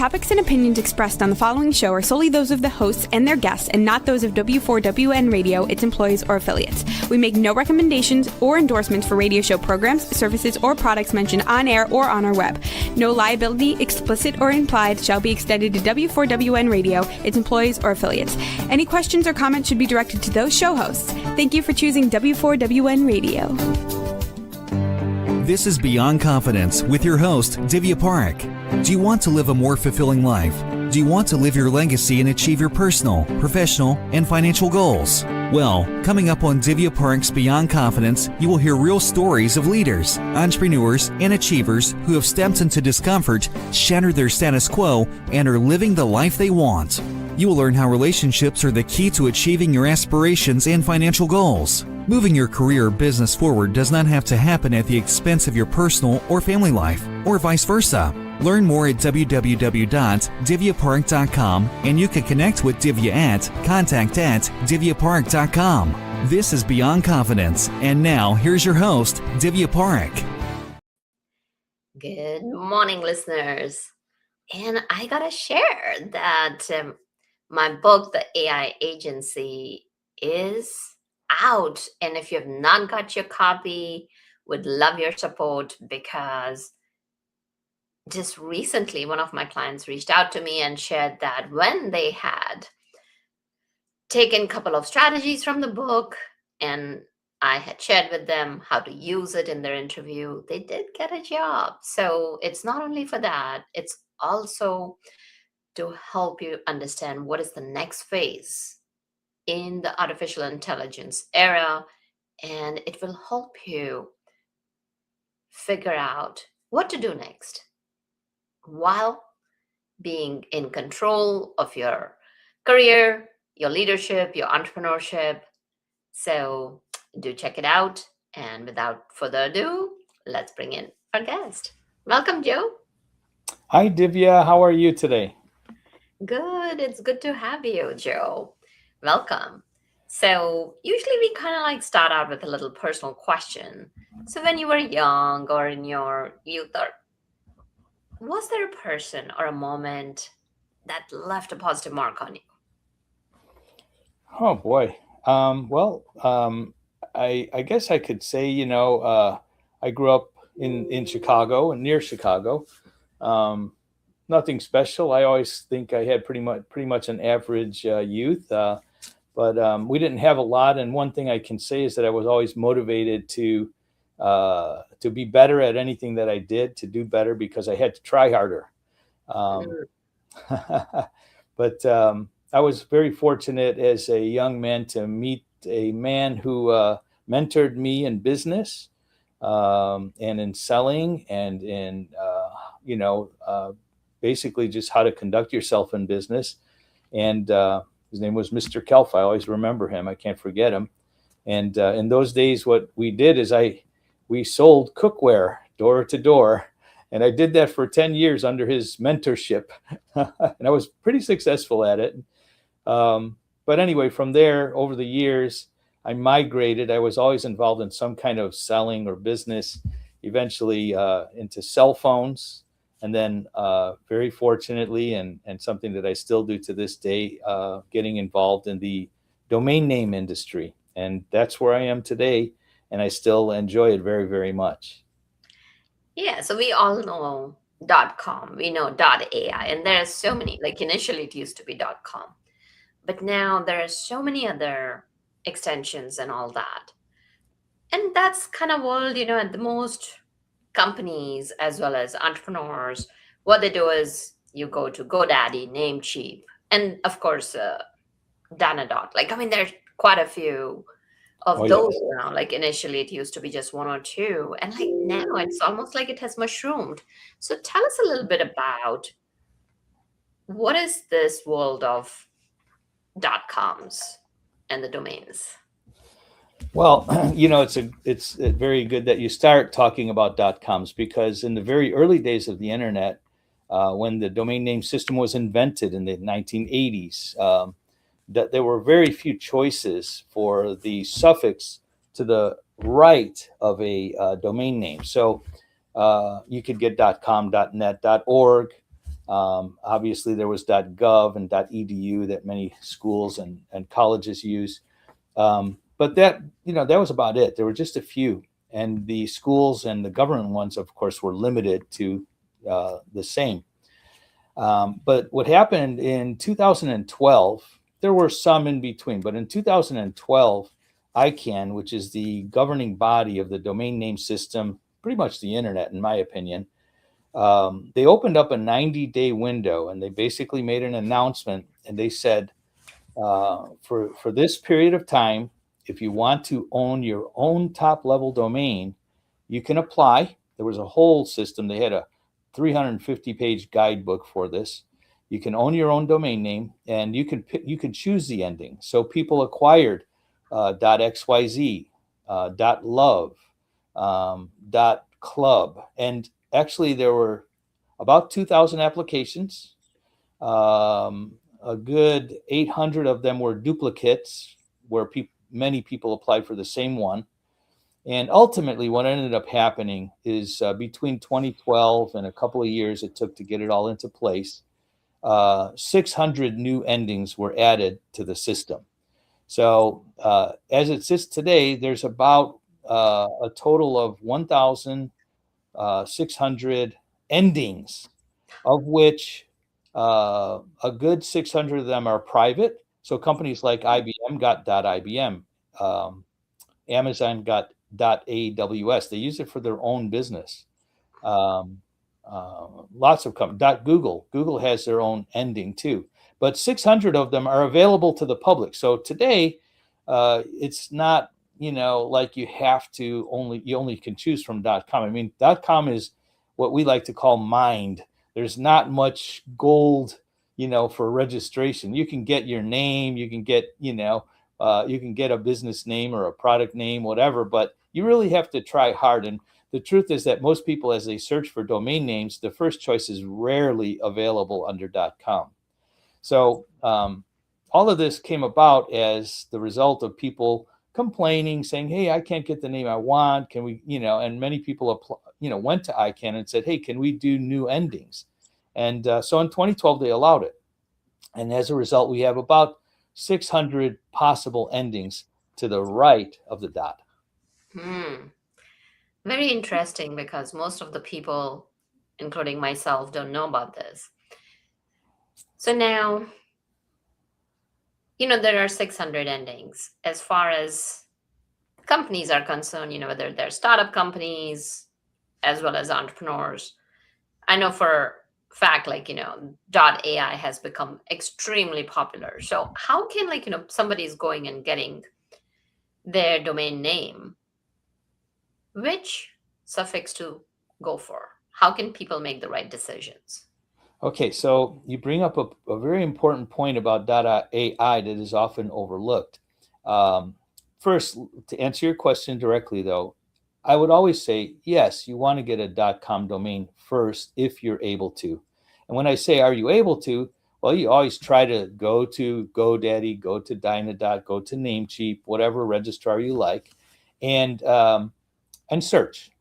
topics and opinions expressed on the following show are solely those of the hosts and their guests and not those of W4WN Radio, its employees, or affiliates. We make no recommendations or endorsements for radio show programs, services, or products mentioned on air or on our web. No liability, explicit or implied, shall be extended to W4WN Radio, its employees, or affiliates. Any questions or comments should be directed to those show hosts. Thank you for choosing W4WN Radio. This is Beyond Confidence with your host, Divya Parekh. Do you want to live a more fulfilling life? Do you want to live your legacy and achieve your personal, professional, and financial goals? Well, coming up on Divya Parekh's Beyond Confidence, you will hear real stories of leaders, entrepreneurs, and achievers who have stepped into discomfort, shattered their status quo, and are living the life they want. You will learn how relationships are the key to achieving your aspirations and financial goals. Moving your career or business forward does not have to happen at the expense of your personal or family life, or vice versa. Learn more at www.divyaparekh.com, and you can connect with Divya at contact@divyaparekh.com. This is Beyond Confidence, and now here's your host, Divya Parekh. Good morning, listeners. And I gotta share that my book, The AI Agency, is out. And if you have not got your copy, would love your support, because just recently one of my clients reached out to me and shared that when they had taken a couple of strategies from the book and I had shared with them how to use it in their interview, they did get a job. So it's not only for that, it's also to help you understand what is the next phase in the artificial intelligence era, and it will help you figure out what to do next while being in control of your career, your leadership, your entrepreneurship. So do check it out. And without further ado, let's bring in our guest. Welcome, Joe. Hi, Divya. How are you today? Good. It's good to have you, Joe. Welcome. So usually we kind of like start out with a little personal question. So when you were young or in your youth, or was there a person or a moment that left a positive mark on you? Oh boy. I guess I could say, I grew up in Chicago and near Chicago. Nothing special. I always think I had pretty much an average youth, but we didn't have a lot. And one thing I can say is that I was always motivated to be better at anything that I did, to do better, because I had to try harder. But I was very fortunate as a young man to meet a man who mentored me in business and in selling and in basically just how to conduct yourself in business. And his name was Mr. Kelf. I always remember him. I can't forget him. And in those days, what we did is we sold cookware door to door. And I did that for 10 years under his mentorship. And I was pretty successful at it. But anyway, from there, over the years, I migrated. I was always involved in some kind of selling or business, eventually into cell phones. And then very fortunately, and something that I still do to this day, getting involved in the domain name industry. And that's where I am today. And I still enjoy it very, very much. Yeah, so we all know .com, we know .ai, and there are so many, like initially it used to be .com, but now there are so many other extensions and all that. And that's kind of world, at the most companies as well as entrepreneurs, what they do is you go to GoDaddy, Namecheap, and of course, Danadot. There's quite a few of those now. Like initially it used to be just one or two, and like now it's almost like it has mushroomed. So tell us a little bit about what is this world of .coms and the domains. Well, it's very good that you start talking about .coms, because in the very early days of the internet, when the domain name system was invented in the 1980s, that there were very few choices for the suffix to the right of a domain name. So you could get .com, .net, .org, Obviously, there was .gov and .edu that many schools and colleges use. But that was about it. There were just a few, and the schools and the government ones, of course, were limited to the same. But what happened in 2012, there were some in between, but in 2012, ICANN, which is the governing body of the domain name system, pretty much the internet, in my opinion, they opened up a 90-day window, and they basically made an announcement, and they said, for this period of time, if you want to own your own top level domain, you can apply. There was a whole system. They had a 350-page guidebook for this. You can own your own domain name, and you can choose the ending. So people acquired .xyz, .love, .club, and actually there were about 2,000 applications. A good 800 of them were duplicates, where many people applied for the same one. And ultimately, what ended up happening is between 2012 and a couple of years it took to get it all into place, 600 new endings were added to the system. So as it sits today, there's about a total of 1,600 endings, of which a good 600 of them are private. So companies like IBM got .ibm, Amazon got .aws. They use it for their own business. Lots of companies. Google has their own ending too. But 600 of them are available to the public. So today, it's not like you only can choose from .com. I mean, .com is what we like to call mined. There's not much gold, for registration. You can get your name, you can get, you can get a business name or a product name, whatever, but you really have to try hard. And the truth is that most people, as they search for domain names, the first choice is rarely available under .com. So all of this came about as the result of people complaining, saying, "Hey, I can't get the name I want. Can we?" And many people, went to ICANN and said, "Hey, can we do new endings?" And so in 2012 they allowed it, and as a result, we have about 600 possible endings to the right of the dot. Very interesting, because most of the people, including myself, don't know about this. So now, there are 600 endings. As far as companies are concerned, whether they're startup companies as well as entrepreneurs, I know for a fact, .ai has become extremely popular. So how can, somebody's going and getting their domain name, which suffix to go for? How can people make the right decisions? Okay, so you bring up a very important point about .ai that is often overlooked. First, to answer your question directly, though, I would always say, yes, you want to get a .com domain first if you're able to. And when I say, are you able to? Well, you always try to go to GoDaddy, go to Dynadot, go to Namecheap, whatever registrar you like, and search.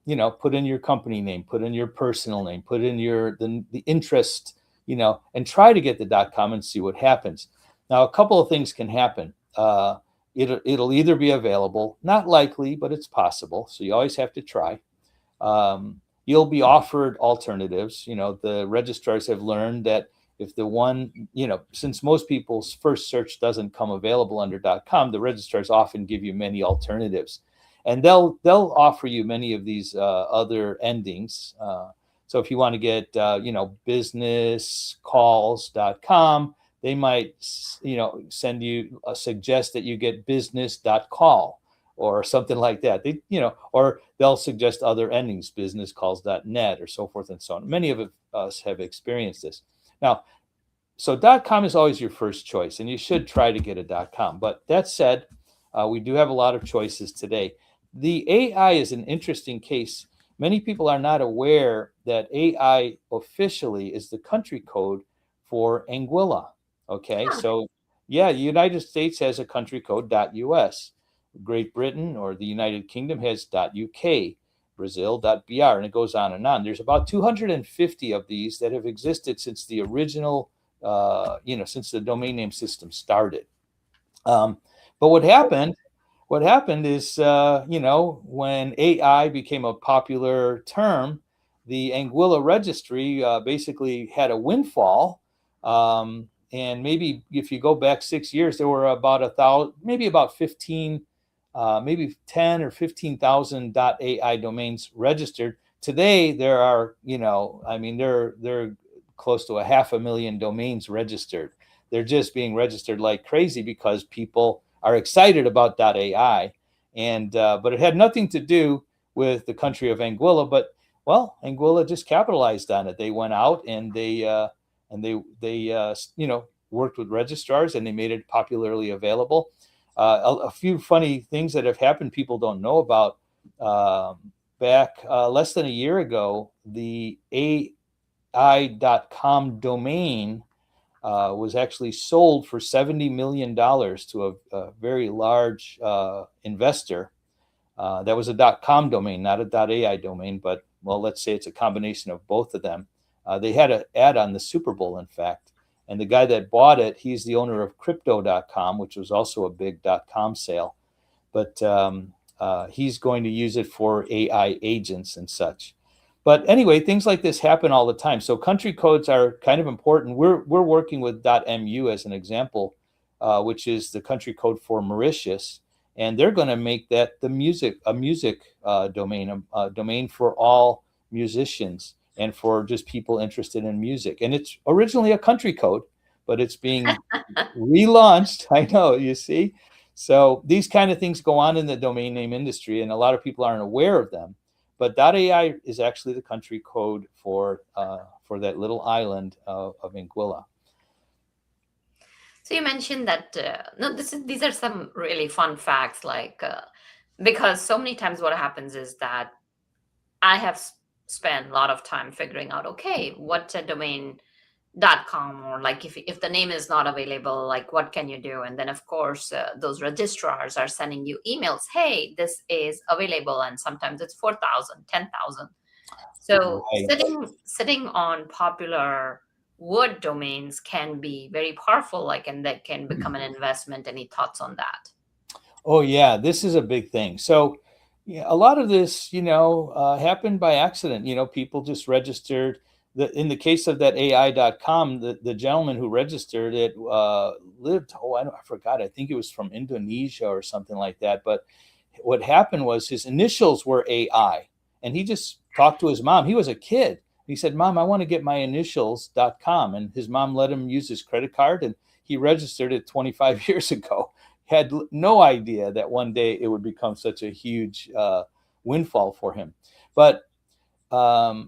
Put in your company name, put in your personal name, put in the interest, and try to get the .com and see what happens. Now, a couple of things can happen. It'll either be available, not likely, but it's possible. So you always have to try. You'll be offered alternatives. The registrars have learned that if the one, since most people's first search doesn't come available under .com, the registrars often give you many alternatives. And they'll offer you many of these other endings. So if you want to get, businesscalls.com, they might, send you, suggest that you get business.call or something like that. Or they'll suggest other endings, businesscalls.net or so forth and so on. Many of us have experienced this. Now, so .com is always your first choice, and you should try to get a .com. But that said, we do have a lot of choices today. The AI is an interesting case. Many people are not aware that AI officially is the country code for Anguilla. Okay, so yeah, the United States has a country code .us. Great Britain or the United Kingdom has .uk. Brazil.br, and it goes on and on. There's about 250 of these that have existed since the original, since the domain name system started. But what happened is, when AI became a popular term, the Anguilla registry basically had a windfall. And maybe if you go back 6 years, there were about 1,000, maybe about 15, maybe 10 or 15,000 .ai domains registered. Today, there are, they're close to 500,000 domains registered. They're just being registered like crazy because people are excited about .ai, and but it had nothing to do with the country of Anguilla. But Anguilla just capitalized on it. They went out and they worked with registrars, and they made it popularly available. A few funny things that have happened people don't know about. Back less than a year ago, the AI.com domain was actually sold for $70 million to a very large investor. That was a .com domain, not a .ai domain, but let's say it's a combination of both of them. They had an ad on the Super Bowl, in fact, and the guy that bought it, he's the owner of Crypto.com, which was also a big .com sale, but he's going to use it for AI agents and such. But anyway, things like this happen all the time. So country codes are kind of important. We're working with .mu as an example, which is the country code for Mauritius, and they're going to make that a music domain, a domain for all musicians and for just people interested in music. And it's originally a country code, but it's being relaunched. I know, you see. So these kind of things go on in the domain name industry, and a lot of people aren't aware of them. But .ai is actually the country code for that little island of Anguilla. So you mentioned that these are some really fun facts, because so many times what happens is that I have spent a lot of time figuring out, okay, what a domain.com, or if the name is not available, what can you do? And then of course those registrars are sending you emails, hey, this is available, and sometimes it's 4,000, 10,000. So Right. sitting on popular word domains can be very powerful, and that can become an investment. Any thoughts on that? Oh yeah, this is a big thing. So a lot of this, happened by accident. People just registered. In the case of that AI.com, the gentleman who registered it lived, I forgot, I think it was from Indonesia or something like that. But what happened was his initials were AI, and he just talked to his mom. He was a kid. He said, Mom, I want to get my initials.com. And his mom let him use his credit card, and he registered it 25 years ago. Had no idea that one day it would become such a huge windfall for him. But a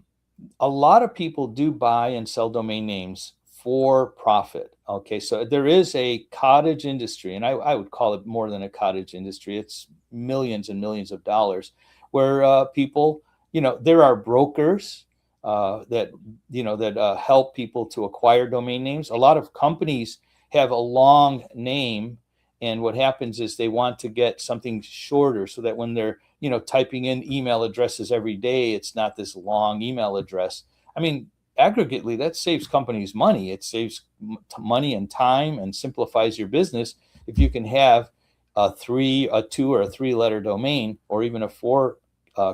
lot of people do buy and sell domain names for profit. Okay, so there is a cottage industry, and I would call it more than a cottage industry. It's millions and millions of dollars, where people, there are brokers that help people to acquire domain names. A lot of companies have a long name, and what happens is they want to get something shorter so that when they're typing in email addresses every day, it's not this long email address. I mean, aggregately, that saves companies money. It saves money and time and simplifies your business if you can have a 2 or a 3-letter domain, or even a 4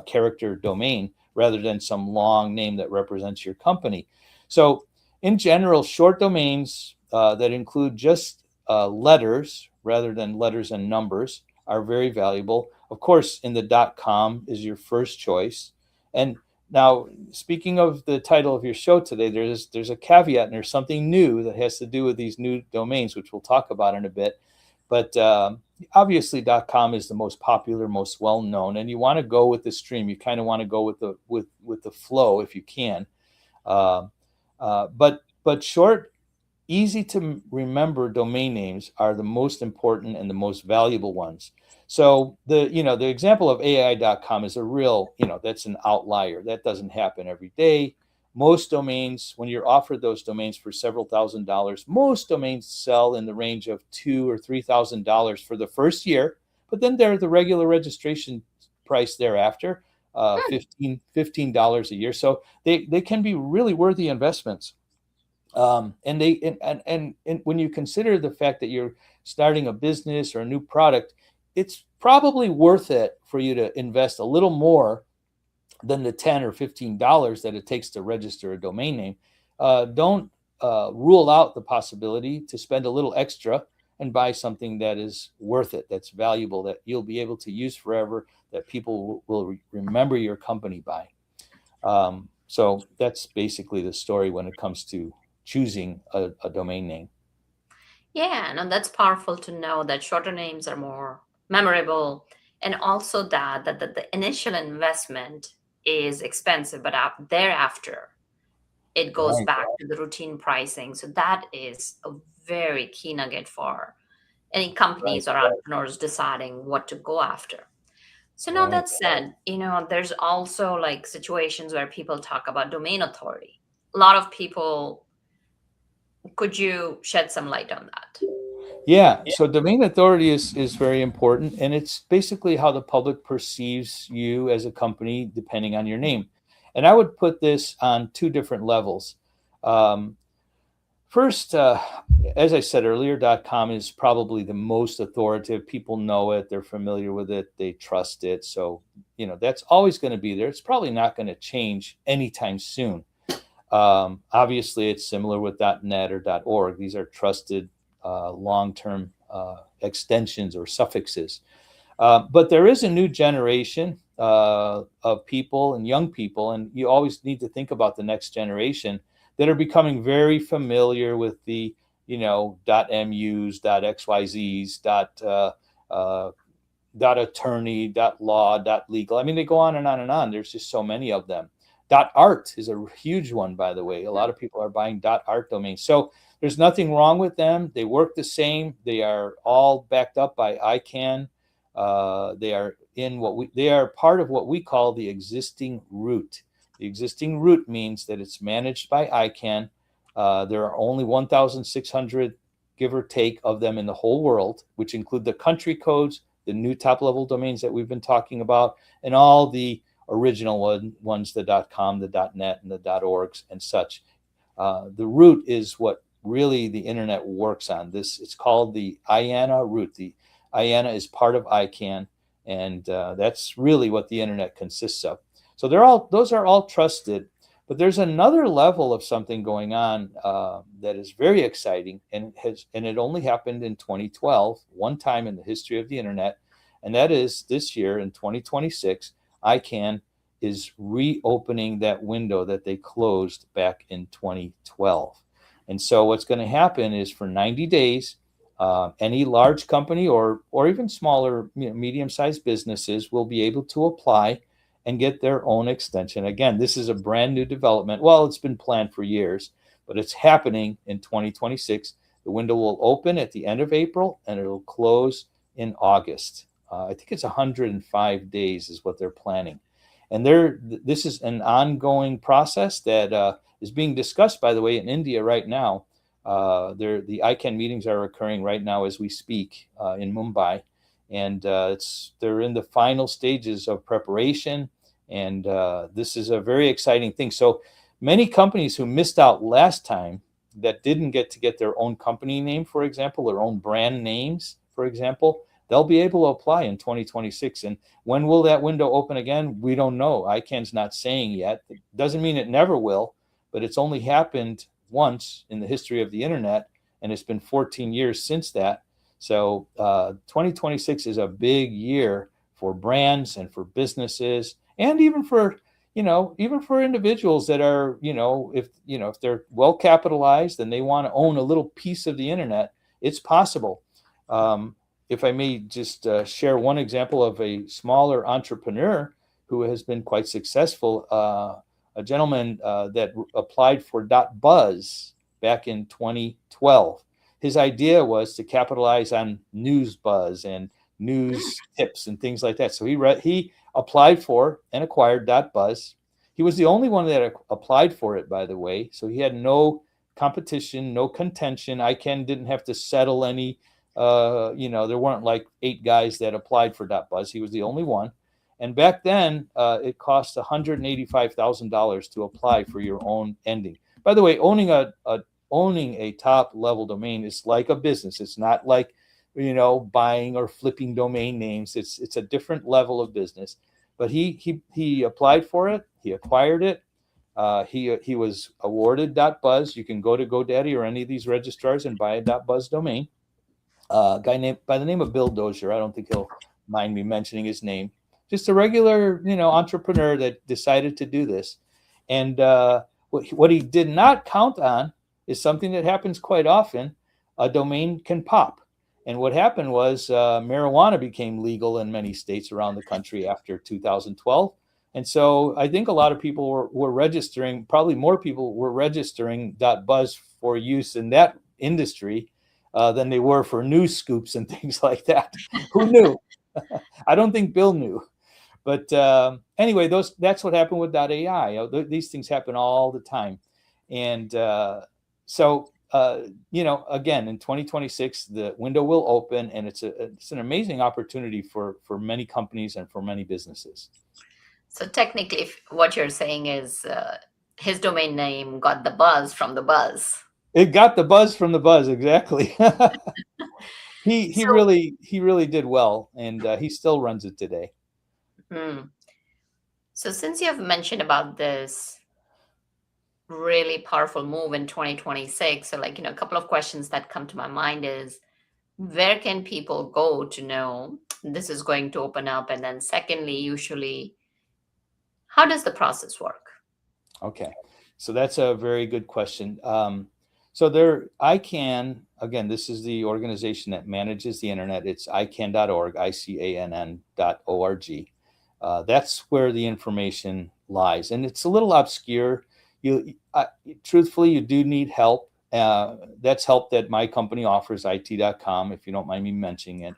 character domain, rather than some long name that represents your company. So in general, short domains that include just letters rather than letters and numbers are very valuable. Of course, in the .com is your first choice. And now, speaking of the title of your show today, there's a caveat, and there's something new that has to do with these new domains, which we'll talk about in a bit. But obviously, .com is the most popular, most well-known, and you want to go with the stream. You kind of want to go with the flow if you can. But short, easy to remember domain names are the most important and the most valuable ones. So the example of AI.com is a real, that's an outlier. That doesn't happen every day. Most domains, when you're offered those domains for several $1,000s, most domains sell in the range of $2,000 or $3,000 for the first year, but then they're the regular registration price thereafter. $15 a year. So they can be really worthy investments. And when you consider the fact that you're starting a business or a new product, it's probably worth it for you to invest a little more than the $10 or $15 that it takes to register a domain name. Don't rule out the possibility to spend a little extra and buy something that is worth it, that's valuable, that you'll be able to use forever, that people will remember your company by. So that's basically the story when it comes to choosing a domain name. Yeah, and that's powerful to know that shorter names are more memorable, and also that the initial investment is expensive, but thereafter it goes Right. back to the routine pricing. So that is a very key nugget for any Right. companies or entrepreneurs deciding what to go after. So now Right. that said, there's also like situations where people talk about domain authority. A lot of people, could you shed some light on that? Yeah. So domain authority is very important, and it's basically how the public perceives you as a company, depending on your name. And I would put this on two different levels. Um, First, as I said earlier, .com is probably the most authoritative. People know it, they're familiar with it, they trust it. So, that's always going to be there. It's probably not going to change anytime soon. Obviously, it's similar with .net or .org. These are trusted long-term extensions or suffixes. But there is a new generation of people and young people, and you always need to think about the next generation that are becoming very familiar with the, .mus, .xyzs, .attorney, .law, .legal. I mean, they go on and on and on. There's just so many of them. .art is a huge one, by the way. A lot of people are buying .art domains. So there's nothing wrong with them. They work the same. They are all backed up by ICANN. They are part of what we call the existing root. The existing root means that it's managed by ICANN. There are only 1,600, give or take, of them in the whole world, which include the country codes, the new top-level domains that we've been talking about, and all the original ones, the .com, the .net, and the .orgs and such. The root is what really the internet works on. It's called the IANA root. The IANA is part of ICANN, and that's really what the internet consists of. So those are all trusted, but there's another level of something going on that is very exciting, and it only happened in 2012, one time in the history of the internet, and that is this year in 2026. ICANN is reopening that window that they closed back in 2012. And so what's going to happen is for 90 days, any large company or even smaller, medium-sized businesses will be able to apply and get their own extension. Again, this is a brand new development. Well, it's been planned for years, but it's happening in 2026. The window will open at the end of April and it'll close in August. I think it's 105 days is what they're planning. And this is an ongoing process that is being discussed, by the way, in India right now. The ICANN meetings are occurring right now as we speak in Mumbai. And they're in the final stages of preparation. And this is a very exciting thing. So many companies who missed out last time that didn't get their own company name, for example, their own brand names, for example, they'll be able to apply in 2026. And when will that window open again? We don't know. ICANN's not saying yet. It doesn't mean it never will, but it's only happened once in the history of the internet, and it's been 14 years since that. So 2026 is a big year for brands and for businesses, and even for individuals that are, if they're well capitalized and they want to own a little piece of the internet, it's possible. If I may just share one example of a smaller entrepreneur who has been quite successful, a gentleman that applied for .buzz back in 2012. His idea was to capitalize on news buzz and news tips and things like that. So he applied for and acquired .buzz. He was the only one that applied for it, by the way. So he had no competition, no contention. ICANN didn't have to settle any. There weren't like 8 guys that applied for .buzz. He was the only one. And back then, it cost $185,000 to apply for your own ending. By the way, owning a top level domain is like a business. It's not like, buying or flipping domain names. It's a different level of business. But he applied for it. He acquired it. He was awarded .buzz. You can go to GoDaddy or any of these registrars and buy a .buzz domain. A guy named by the name of Bill Dozier. I don't think he'll mind me mentioning his name. Just a regular, entrepreneur that decided to do this. And what he did not count on is something that happens quite often. A domain can pop. And what happened was marijuana became legal in many states around the country after 2012. And so I think a lot of people were registering, probably more people were registering .buzz for use in that industry than they were for news scoops and things like that. Who knew? I don't think Bill knew. But anyway, that's what happened with .ai. These things happen all the time. And so, again, in 2026, the window will open, and it's an amazing opportunity for many companies and for many businesses. So technically, what you're saying is his domain name got the buzz from the buzz. It got the buzz from the buzz, exactly. He really did well, and he still runs it today. So since you have mentioned about this really powerful move in 2026, so a couple of questions that come to my mind is, where can people go to know this is going to open up? And then secondly, usually, how does the process work? Okay, so that's a very good question. So ICANN, again, this is the organization that manages the internet. It's ICANN.org, ICANN.org. That's where the information lies. And it's a little obscure. Truthfully, you do need help. That's help that my company offers, IT.com, if you don't mind me mentioning it.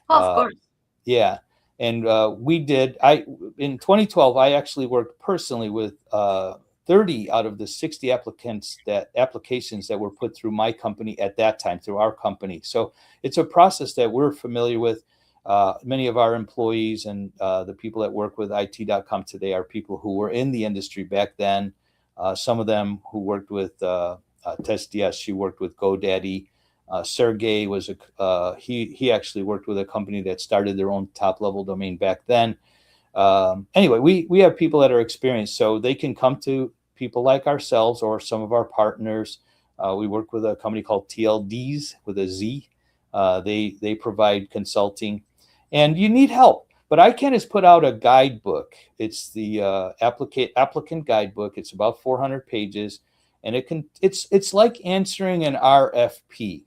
Of course. Yeah. And in 2012, I actually worked personally with 30 out of the 60 applications that were put through my company at that time, through our company. So it's a process that we're familiar with. Many of our employees and the people that work with IT.com today are people who were in the industry back then. Some of them who worked with TestDS, she worked with GoDaddy. Sergey was he actually worked with a company that started their own top level domain back then. Anyway, we have people that are experienced, so they can come to people like ourselves or some of our partners. We work with a company called TLDs with a Z. They provide consulting, and you need help. But ICANN has put out a guidebook. It's the applicant guidebook. It's about 400 pages, and it's like answering an RFP.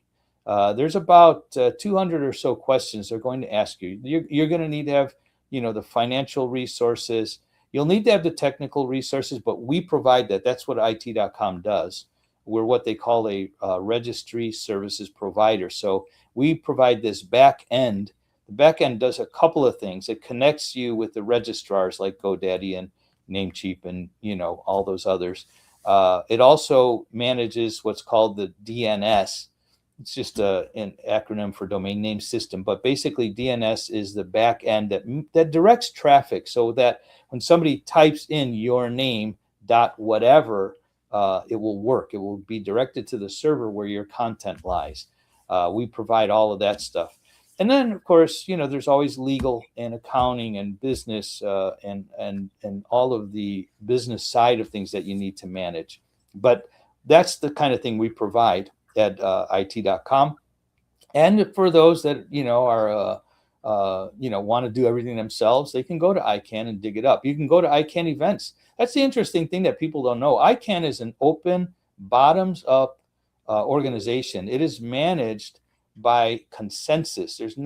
There's about 200 or so questions they're going to ask you. You're going to need to have, the financial resources. You'll need to have the technical resources, but we provide that. That's what IT.com does. We're what they call a registry services provider. So we provide this back end. The back end does a couple of things. It connects you with the registrars like GoDaddy and Namecheap and, all those others. It also manages what's called the DNS. It's just an acronym for domain name system, but basically DNS is the back end that directs traffic, so that when somebody types in your name .whatever, it will work. It will be directed to the server where your content lies. We provide all of that stuff. And then, of course, there's always legal and accounting and business and all of the business side of things that you need to manage. But that's the kind of thing we provide at IT.com. And for those that, are, want to do everything themselves, they can go to ICANN and dig it up. You can go to ICANN events. That's the interesting thing that people don't know. ICANN is an open, bottoms-up organization. It is managed by consensus. There's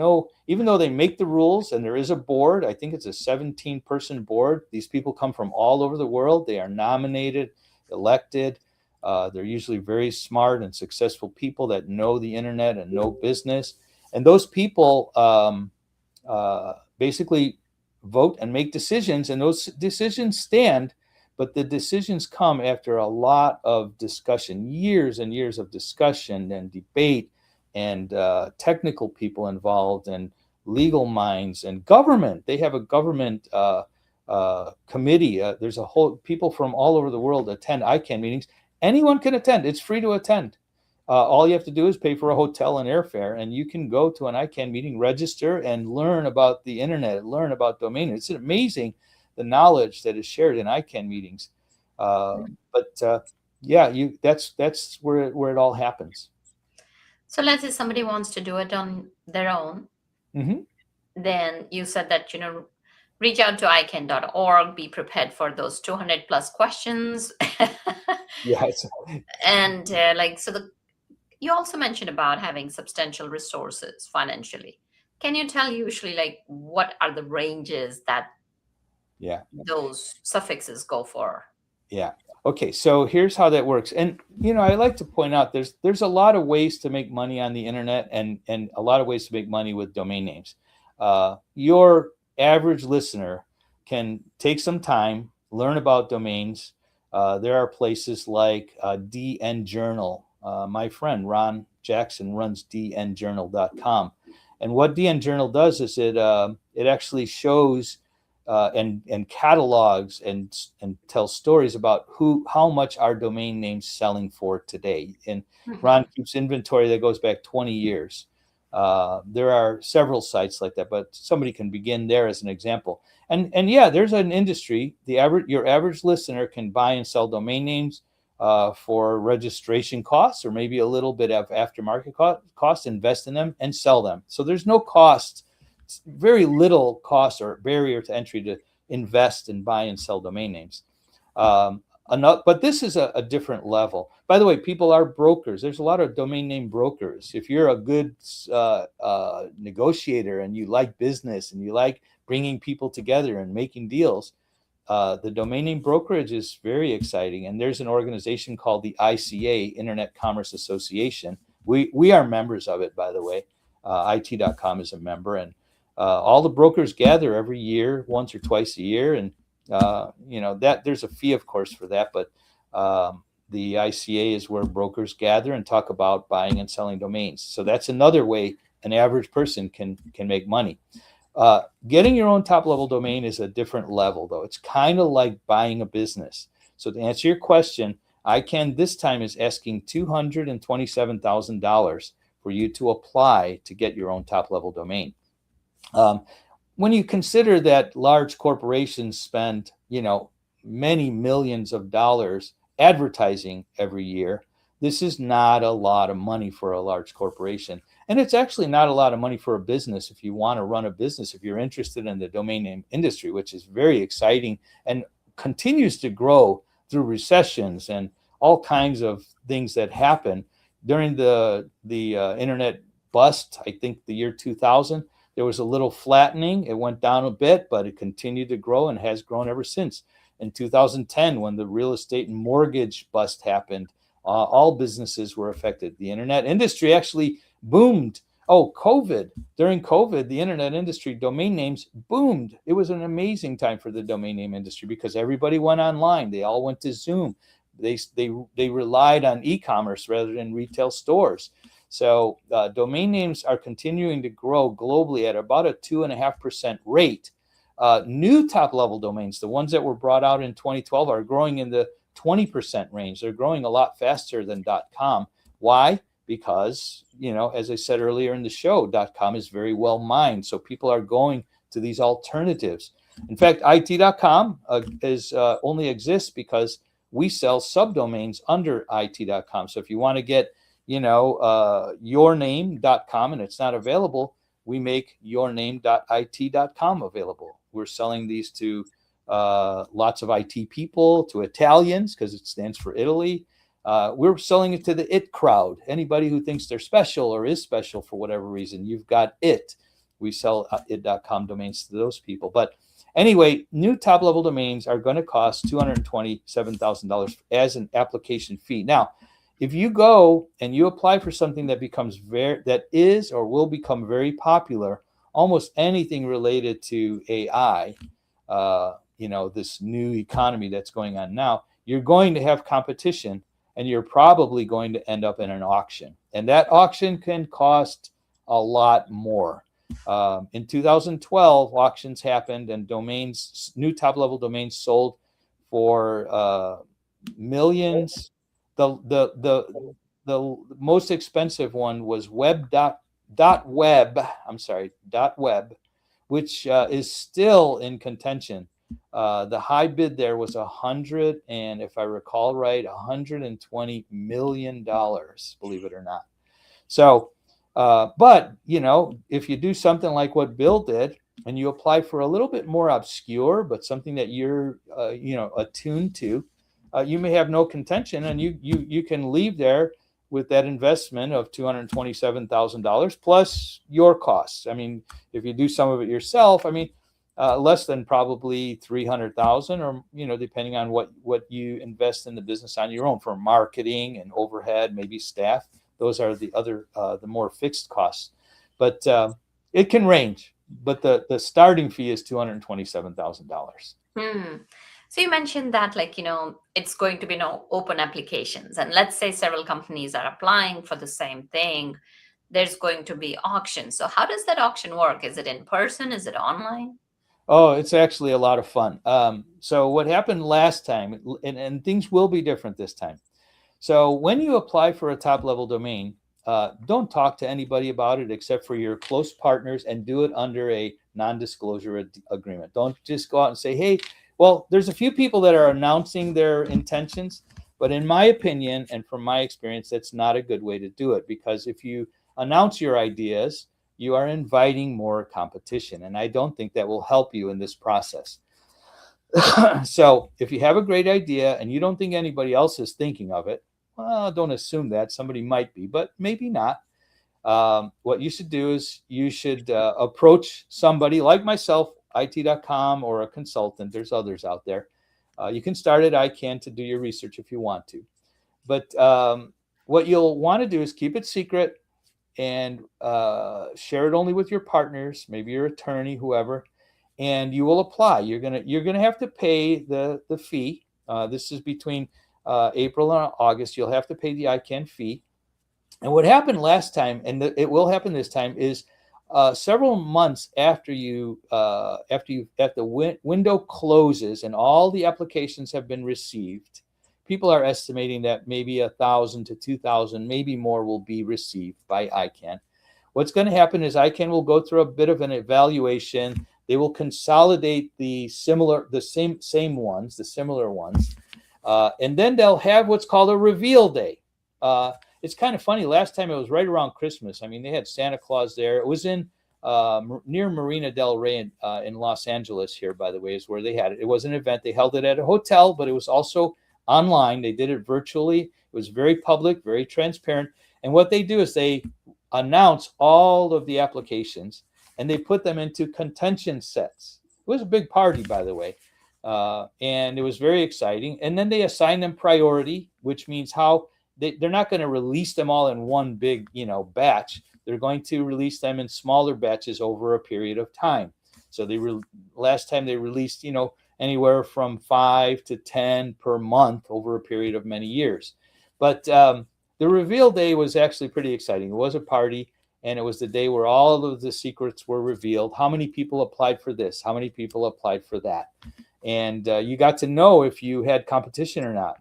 even though they make the rules and there is a board, I think it's a 17-person board. These people come from all over the world. They are nominated, elected. They're usually very smart and successful people that know the internet and know business. And those people basically vote and make decisions, and those decisions stand, but the decisions come after a lot of discussion, years and years of discussion and debate, and technical people involved, and legal minds, and government. They have a government committee. There's a whole people from all over the world attend ICANN meetings. Anyone can attend. It's free to attend. All you have to do is pay for a hotel and airfare, and you can go to an ICANN meeting, register, and learn about the internet, learn about domain. It's amazing the knowledge that is shared in ICANN meetings. That's where it all happens. So let's say somebody wants to do it on their own. Mm-hmm. Then you said that, reach out to icann.org, be prepared for those 200 plus questions. Yes. And you also mentioned about having substantial resources financially. Can you tell usually what are the ranges that those suffixes go for? Yeah. Okay. So here's how that works. And, I like to point out there's a lot of ways to make money on the internet and a lot of ways to make money with domain names. Your average listener can take some time, learn about domains. There are places like DN Journal. My friend Ron Jackson runs dnjournal.com. And what DN Journal does is it actually shows and catalogs and tells stories about how much our domain name's selling for today. And Ron keeps inventory that goes back 20 years. There are several sites like that, but somebody can begin there as an example. And there's an industry. Your average listener can buy and sell domain names for registration costs, or maybe a little bit of aftermarket cost, invest in them and sell them. So there's no cost, very little cost or barrier to entry to invest and buy and sell domain names. But this is a different level. By the way, people are brokers. There's a lot of domain name brokers. If you're a good negotiator and you like business and you like bringing people together and making deals, the domain name brokerage is very exciting. And there's an organization called the ICA, Internet Commerce Association. We are members of it, by the way. IT.com is a member, and all the brokers gather every year, once or twice a year, and that there's a fee, of course, for that, but the ICA is where brokers gather and talk about buying and selling domains. So that's another way an average person can make money. Getting your own top-level domain is a different level, though. It's kind of like buying a business. So to answer your question, ICANN this time is asking $227,000 for you to apply to get your own top-level domain. When you consider that large corporations spend, many millions of dollars advertising every year, this is not a lot of money for a large corporation. And it's actually not a lot of money for a business if you want to run a business, if you're interested in the domain name industry, which is very exciting and continues to grow through recessions and all kinds of things that happen. During the internet bust, I think the year 2000, there was a little flattening. It went down a bit, but it continued to grow and has grown ever since. In 2010, when the real estate and mortgage bust happened, all businesses were affected. The internet industry actually boomed. During COVID, the internet industry, domain names boomed. It was an amazing time for the domain name industry because everybody went online. They all went to Zoom. They relied on e-commerce rather than retail stores. So domain names are continuing to grow globally at about a 2.5% rate. New top-level domains, the ones that were brought out in 2012, are growing in the 20% range. They're growing a lot faster than .com. Why? Because, as I said earlier in the show, .com is very well mined. So people are going to these alternatives. In fact, IT.com only exists because we sell subdomains under IT.com. So if you want to get yourname.com and it's not available, we make yourname.it.com available. We're selling these to lots of IT people, to Italians, because it stands for Italy. We're selling it to the IT crowd. Anybody who thinks they're special or is special for whatever reason, you've got it. We sell it.com domains to those people. But anyway, new top-level domains are going to cost $227,000 as an application fee. Now, if you go and you apply for something that is or will become very popular, almost anything related to AI, this new economy that's going on now, you're going to have competition, and you're probably going to end up in an auction. And that auction can cost a lot more. In 2012, auctions happened and new top-level domains sold for millions. The most expensive one was web. I'm sorry, .web, which is still in contention. The high bid there was and if I recall right, $120 million, believe it or not. So, but if you do something like what Bill did, and you apply for a little bit more obscure, but something that you're attuned to, you may have no contention, and you can leave there with that investment of $227,000 plus your costs. I mean, if you do some of it yourself, I mean, less than probably 300,000, or depending on what you invest in the business on your own for marketing and overhead, maybe staff. Those are the other the more fixed costs, but it can range. But the starting fee is $227,000. So you mentioned that, it's going to be open applications, and let's say several companies are applying for the same thing. There's going to be auctions. So how does that auction work? Is it in person? Is it online? Oh, it's actually a lot of fun. So what happened last time, and things will be different this time. So when you apply for a top-level domain, don't talk to anybody about it except for your close partners, and do it under a non-disclosure agreement. Don't just go out and say, hey, well, there's a few people that are announcing their intentions, but in my opinion, and from my experience, that's not a good way to do it, because if you announce your ideas, you are inviting more competition, and I don't think that will help you in this process. So if you have a great idea and you don't think anybody else is thinking of it, well, don't assume that. Somebody might be, but maybe not. What you should do is you should approach somebody like myself, IT.com, or a consultant. There's others out there. You can start at ICANN to do your research if you want to. But what you'll want to do is keep it secret and share it only with your partners, maybe your attorney, whoever, and you will apply. You're gonna have to pay the fee. This is between April and August. You'll have to pay the ICANN fee. And what happened last time, and it will happen this time, is several months after the window closes and all the applications have been received, people are estimating that maybe 1,000 to 2,000, maybe more, will be received by ICANN. What's going to happen is ICANN will go through a bit of an evaluation. They will consolidate the similar ones, and then they'll have what's called a reveal day. It's kind of funny. Last time it was right around Christmas. I mean, they had Santa Claus there. It was in near Marina del Rey in Los Angeles here, by the way, is where they had it. It was an event. They held it at a hotel, but it was also online. They did it virtually. It was very public, very transparent. And what they do is they announce all of the applications and they put them into contention sets. It was a big party, by the way. And it was very exciting. And then they assign them priority, which means they're not going to release them all in one big, batch. They're going to release them in smaller batches over a period of time. So last time they released, anywhere from 5 to 10 per month over a period of many years. But the reveal day was actually pretty exciting. It was a party, and it was the day where all of the secrets were revealed. How many people applied for this? How many people applied for that? And you got to know if you had competition or not.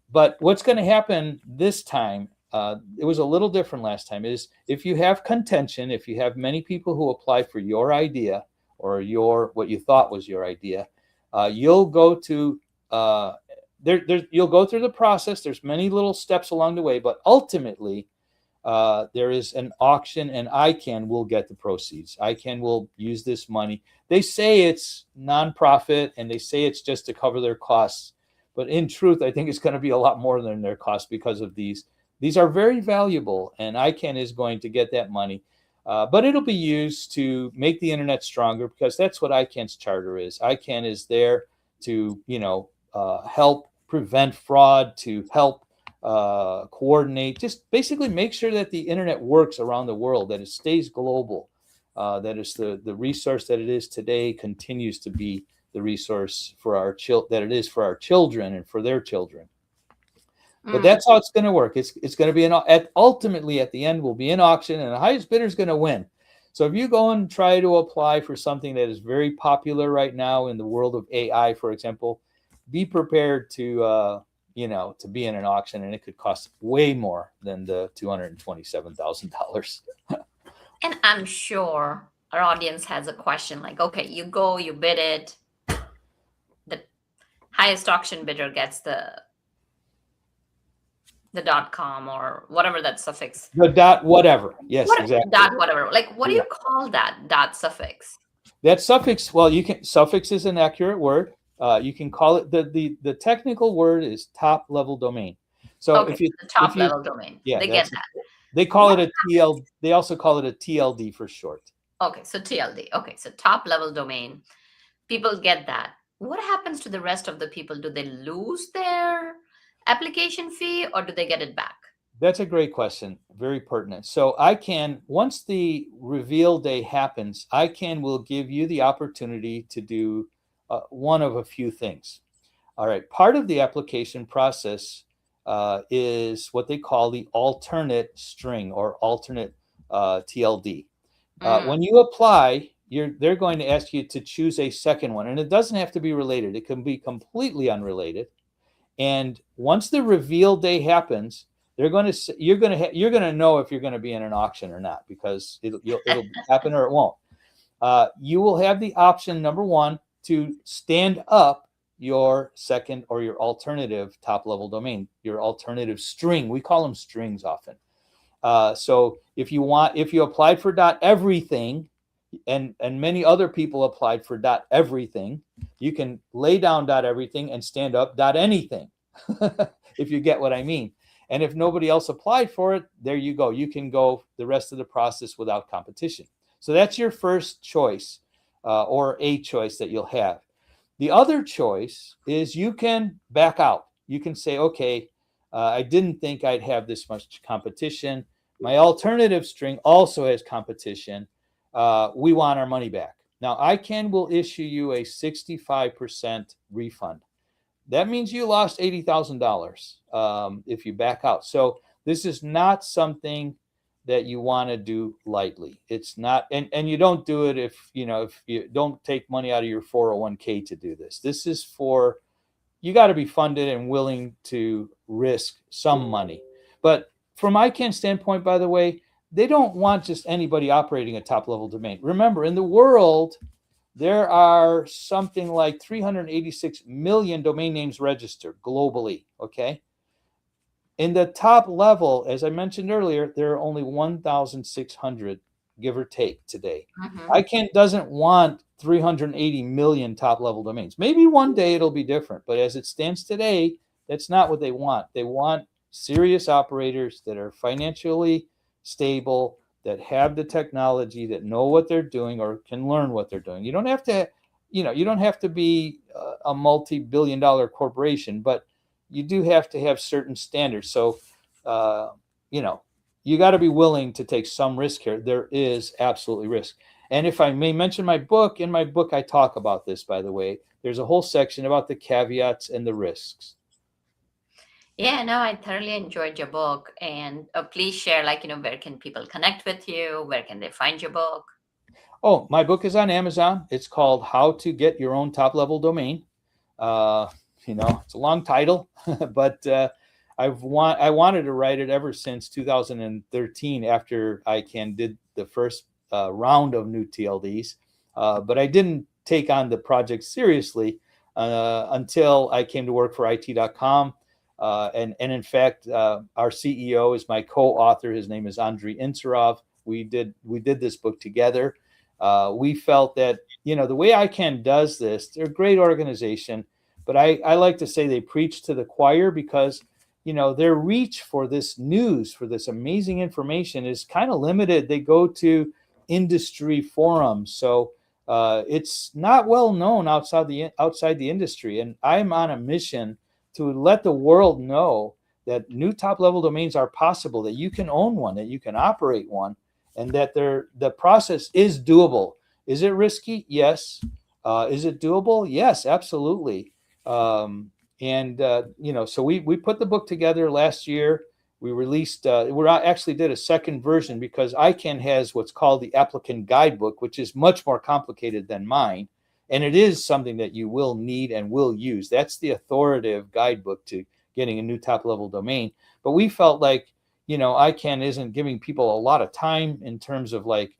But what's going to happen this time, it was a little different last time, is if you have contention, if you have many people who apply for your idea or what you thought was your idea, you'll go to you'll go through the process. There's many little steps along the way, but ultimately there is an auction, and ICANN will get the proceeds. ICANN will use this money. They say it's nonprofit, and they say it's just to cover their costs. But in truth, I think it's going to be a lot more than their cost because of these. These are very valuable, and ICANN is going to get that money. But it'll be used to make the internet stronger, because that's what ICANN's charter is. ICANN is there to, help prevent fraud, to help coordinate, just basically make sure that the internet works around the world, that it stays global, that is the resource that it is today continues to be the resource for that it is for our children and for their children. But that's how it's going to work. It's going to be ultimately at the end will be an auction, and the highest bidder is going to win. So if you go and try to apply for something that is very popular right now in the world of AI, for example, be prepared to to be in an auction, and it could cost way more than the $227,000. And I'm sure our audience has a question like, okay, you go, you bid it, the highest auction bidder gets the .com or whatever that suffix. The dot whatever. Yes, exactly. Dot whatever. Like, what do Yeah. you call that dot suffix? That suffix, well, suffix is an accurate word. You can call it the technical word is top level domain. So Okay, if you the top if you level domain. yeah, They get that. they call it a TL. They also call it a TLD for short. Okay, so TLD. Okay, so top level domain. People get that. What happens to the rest of the people? Do they lose their application fee or do they get it back? That's a great question. Very pertinent. So once the reveal day happens, will give you the opportunity to do one of a few things. All right. Part of the application process is what they call the alternate string or alternate TLD. When you apply, they're going to ask you to choose a second one, and it doesn't have to be related. It can be completely unrelated. And once the reveal day happens, you're going to know if you're going to be in an auction or not, because it'll happen or it won't. You will have the option, number one, to stand up your second or your alternative top level domain, your alternative string. We call them strings often. So if you applied for .everything, and many other people applied for .everything, you can lay down .everything and stand up .anything, if you get what I mean. And if nobody else applied for it, there you go. You can go the rest of the process without competition. So that's your first choice, or a choice that you'll have. The other choice is you can back out. You can say, okay, I didn't think I'd have this much competition. My alternative string also has competition. We want our money back. Now, ICANN will issue you a 65% refund. That means you lost $80,000 if you back out. So this is not something that you want to do lightly. It's not, and you don't do it if you don't take money out of your 401k to do this. This is for, you got to be funded and willing to risk some money. But from ICANN's standpoint, by the way, they don't want just anybody operating a top level domain. Remember, in the world, there are something like 386 million domain names registered globally, okay? In the top level, as I mentioned earlier, there are only 1,600, give or take, today. ICANN doesn't want 380 million top level domains. Maybe one day it'll be different, but as it stands today, that's not what they want. They want serious operators that are financially stable, that have the technology, that know what they're doing or can learn what they're doing. You don't have to be a multi-billion-dollar corporation, but you do have to have certain standards. So, you got to be willing to take some risk here. There is absolutely risk. And if I may mention my book, in my book, I talk about this, by the way. There's a whole section about the caveats and the risks. Yeah, no, I thoroughly enjoyed your book. And please share, where can people connect with you? Where can they find your book? Oh, my book is on Amazon. It's called How to Get Your Own Top Level Domain. It's a long title, but I wanted to write it ever since 2013, after ICANN did the first round of new TLDs. But I didn't take on the project seriously until I came to work for IT.com. And in fact, our CEO is my co-author. His name is Andrei Inserov. We did this book together. We felt that, the way ICANN does this, they're a great organization, but I like to say they preach to the choir, because, their reach for this news, for this amazing information, is kind of limited. They go to industry forums. So it's not well known outside the industry. And I'm on a mission to let the world know that new top level domains are possible, that you can own one, that you can operate one, and that the process is doable. Is it risky? Yes. Is it doable? Yes, absolutely. So we put the book together last year. we released, we actually did a second version because ICANN has what's called the applicant guidebook, which is much more complicated than mine. And it is something that you will need and will use. That's the authoritative guidebook to getting a new top level domain. But we felt like, ICANN isn't giving people a lot of time in terms of like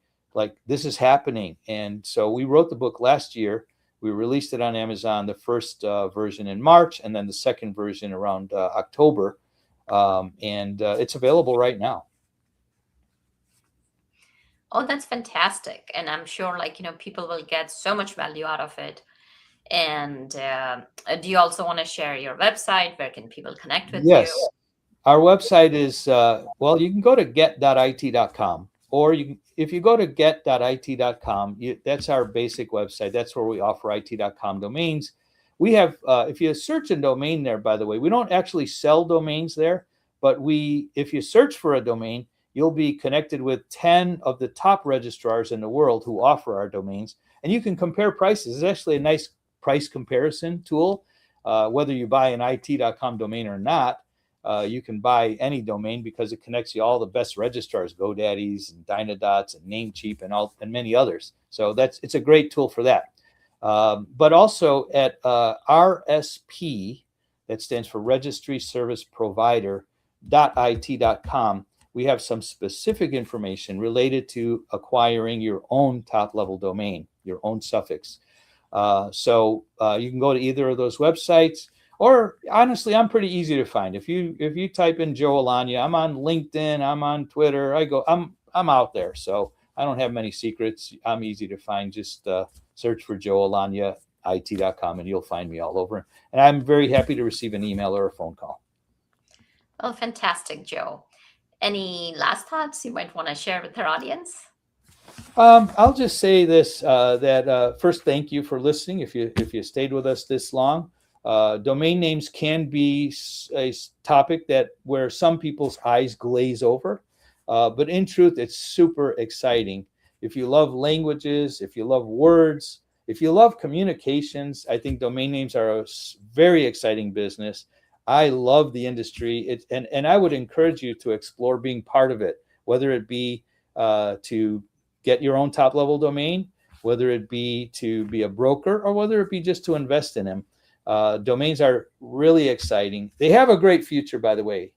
this is happening. And so we wrote the book last year. We released it on Amazon, the first version in March, and then the second version around October. And it's available right now. Oh, that's fantastic. And I'm sure people will get so much value out of it. And do you also want to share your website? Where can people connect with Yes. you? Our website is, you can go to get.it.com, or if you go to get.it.com, that's our basic website. That's where we offer it.com domains. We have, if you search a domain there, by the way, we don't actually sell domains there, but if you search for a domain, you'll be connected with 10 of the top registrars in the world who offer our domains, and you can compare prices. It's actually a nice price comparison tool. Whether you buy an it.com domain or not, you can buy any domain because it connects you all the best registrars, GoDaddy's and Dynadots and Namecheap and many others. So it's a great tool for that. But also at RSP, that stands for Registry Service Provider.it.com, we have some specific information related to acquiring your own top-level domain, your own suffix. So you can go to either of those websites, or honestly, I'm pretty easy to find. If you type in Joe Alagna, I'm on LinkedIn, I'm on Twitter. I'm out there, so I don't have many secrets. I'm easy to find. Just search for Joe Alagna, it.com, and you'll find me all over. And I'm very happy to receive an email or a phone call. Well, fantastic, Joe. Any last thoughts you might want to share with our audience? I'll just say this, that first, thank you for listening. If you stayed with us this long, domain names can be a topic where some people's eyes glaze over, but in truth, it's super exciting. If you love languages, if you love words, if you love communications, I think domain names are a very exciting business. I love the industry, and I would encourage you to explore being part of it, whether it be to get your own top-level domain, whether it be to be a broker, or whether it be just to invest in them. Domains are really exciting. They have a great future, by the way.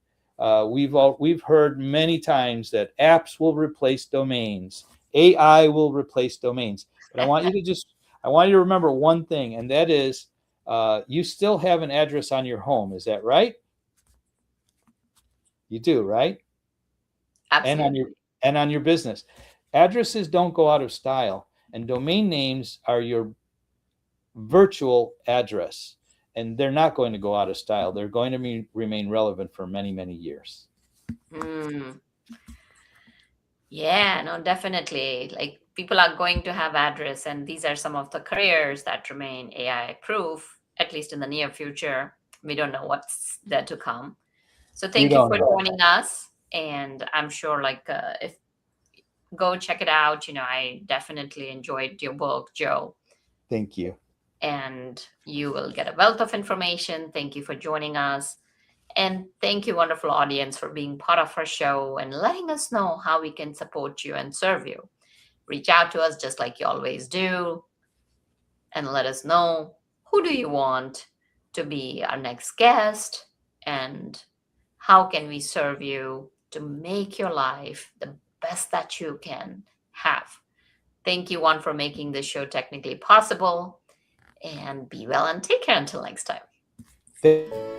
We've heard many times that apps will replace domains, AI will replace domains. But I want you to remember one thing, and that is, you still have an address on your home. Is that right? You do, right? Absolutely. And on your business. Addresses don't go out of style, and domain names are your virtual address, and they're not going to go out of style. They're going to remain relevant for many, many years. Yeah, no, definitely. Like, people are going to have address, and these are some of the careers that remain AI proof, at least in the near future. We don't know what's there to come. So thank you for joining us. And I'm sure if go check it out. I definitely enjoyed your book, Joe. Thank you. And you will get a wealth of information. Thank you for joining us. And thank you, wonderful audience, for being part of our show and letting us know how we can support you and serve you. Reach out to us just like you always do, and let us know who do you want to be our next guest, and how can we serve you to make your life the best that you can have. Thank you, Juan, for making this show technically possible. And be well and take care until next time.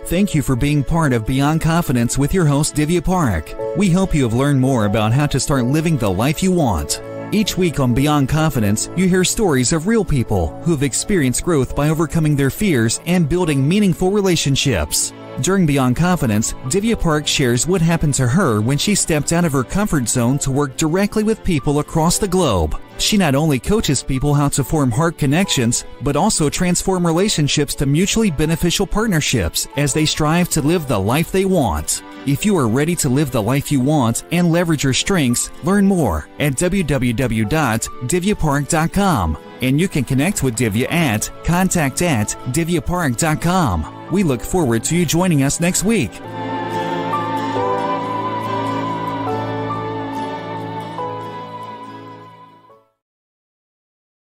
Thank you for being part of Beyond Confidence with your host, Divya Parekh. We hope you have learned more about how to start living the life you want. Each week on Beyond Confidence, you hear stories of real people who have experienced growth by overcoming their fears and building meaningful relationships. During Beyond Confidence, Divya Parekh shares what happened to her when she stepped out of her comfort zone to work directly with people across the globe. She not only coaches people how to form heart connections, but also transform relationships to mutually beneficial partnerships as they strive to live the life they want. If you are ready to live the life you want and leverage your strengths, learn more at www.divyaparekh.com. And you can connect with Divya at contact@divyaparekh.com. We look forward to you joining us next week.